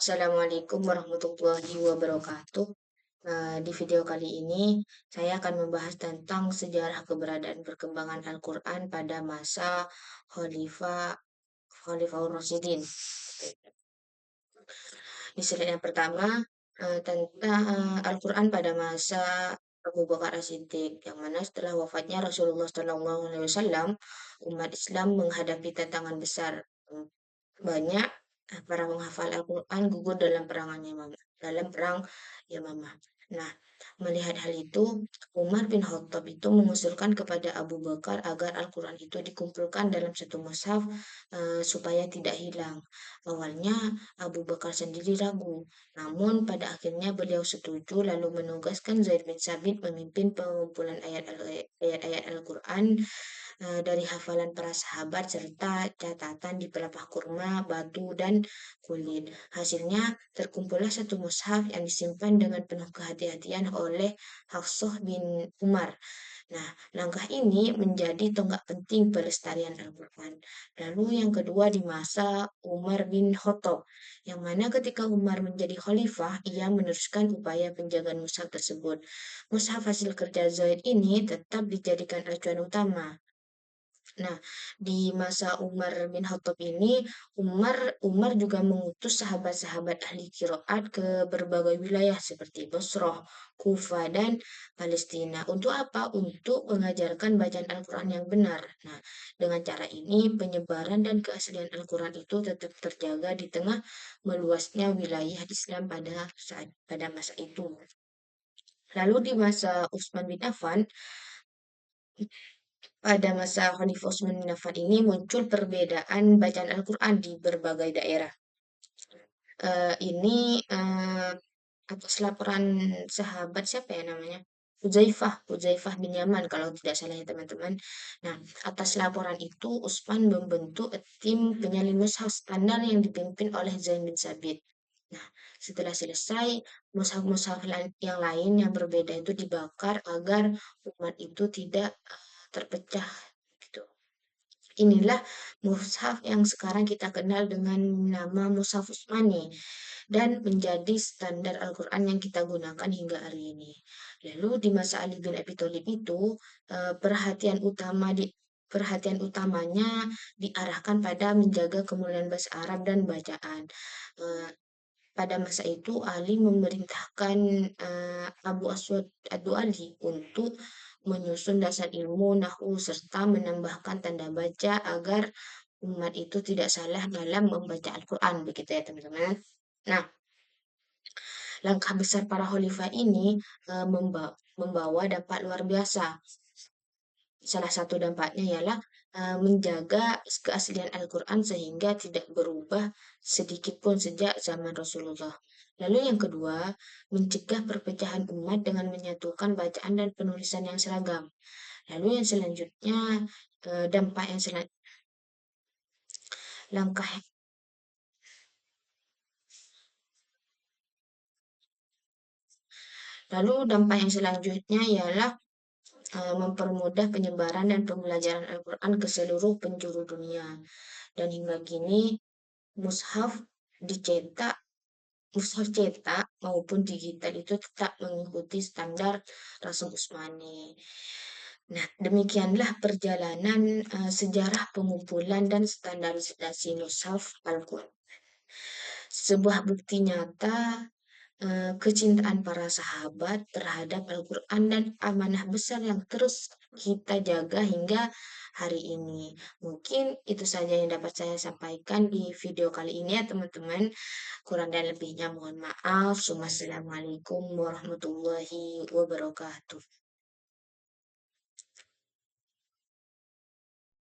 Assalamualaikum warahmatullahi wabarakatuh. Di video kali ini, saya akan membahas tentang sejarah keberadaan perkembangan Al-Quran pada masa Khalifah Khalifah Rasyidin. Di slide yang pertama, tentang Al-Quran pada masa Abu Bakar As-Siddiq, yang mana setelah wafatnya Rasulullah SAW, umat Islam menghadapi tantangan besar. Banyak para penghafal Al-Quran gugur dalam perang Yamamah. Nah, melihat hal itu, Umar bin Khattab itu mengusulkan kepada Abu Bakar agar Al-Quran itu dikumpulkan dalam satu mushaf supaya tidak hilang. Awalnya Abu Bakar sendiri ragu, namun pada akhirnya beliau setuju lalu menugaskan Zaid bin Sabit memimpin pengumpulan ayat-ayat Al-Quran dari hafalan para sahabat serta catatan di pelepah kurma, batu, dan kulit. Hasilnya terkumpullah satu mushaf yang disimpan dengan penuh kehati-hatian oleh Hafsah bin Umar. Nah, langkah ini menjadi tonggak penting pelestarian Al-Quran. Lalu yang kedua di masa Umar bin Khattab, yang mana ketika Umar menjadi khalifah, ia meneruskan upaya penjagaan mushaf tersebut. Mushaf hasil kerja Zaid ini tetap dijadikan acuan utama. Nah, di masa Umar bin Khattab ini, Umar juga mengutus sahabat-sahabat ahli qiraat ke berbagai wilayah seperti Basrah, Kufa, dan Palestina. Untuk apa? Untuk mengajarkan bacaan Al-Quran yang benar. Nah, dengan cara ini, penyebaran dan keaslian Al-Quran itu tetap terjaga di tengah meluasnya wilayah Islam pada masa itu. Lalu di masa Utsman bin Affan, pada masa Khalifah Utsman bin Affan ini muncul perbedaan bacaan Al-Quran di berbagai daerah. Ini atas laporan sahabat siapa ya namanya? Huzaifah bin Yaman kalau tidak salah ya teman-teman. Nah, atas laporan itu Utsman membentuk tim penyalin mushaf standar yang dipimpin oleh Zain bin Sabit. Nah, setelah selesai, mushaf-mushaf yang lain yang berbeda itu dibakar agar umat itu tidak terpecah gitu. Inilah mushaf yang sekarang kita kenal dengan nama Mushaf Utsmani dan menjadi standar Al-Quran yang kita gunakan hingga hari ini. Lalu di masa Ali bin Abi Thalib itu perhatian utamanya diarahkan pada menjaga kemuliaan bahasa Arab dan bacaan. Eh, Pada masa itu Ali memerintahkan Abu Aswad Ad-Du'ali untuk menyusun dasar ilmu nahwu serta menambahkan tanda baca agar umat itu tidak salah dalam membaca Al-Quran, begitu ya teman-teman. Nah, langkah besar para khalifah ini membawa dampak luar biasa. Salah satu dampaknya ialah menjaga keaslian Al-Quran sehingga tidak berubah sedikit pun sejak zaman Rasulullah. Lalu yang kedua, mencegah perpecahan umat dengan menyatukan bacaan dan penulisan yang seragam. Lalu yang selanjutnya, dampak yang langkah Lalu dampak yang selanjutnya ialah mempermudah penyebaran dan pembelajaran Al-Quran ke seluruh penjuru dunia. Dan hingga kini mushaf dicetak, mushaf cetak maupun digital itu tetap mengikuti standar Rasul Utsmani. Nah, demikianlah perjalanan sejarah pengumpulan dan standarisasi mushaf Al-Quran. Sebuah bukti nyata kecintaan para sahabat terhadap Al-Quran dan amanah besar yang terus kita jaga hingga hari ini. Mungkin itu saja yang dapat saya sampaikan di video kali ini ya teman-teman. Kurang dan lebihnya mohon maaf. Wassalamualaikum warahmatullahi wabarakatuh.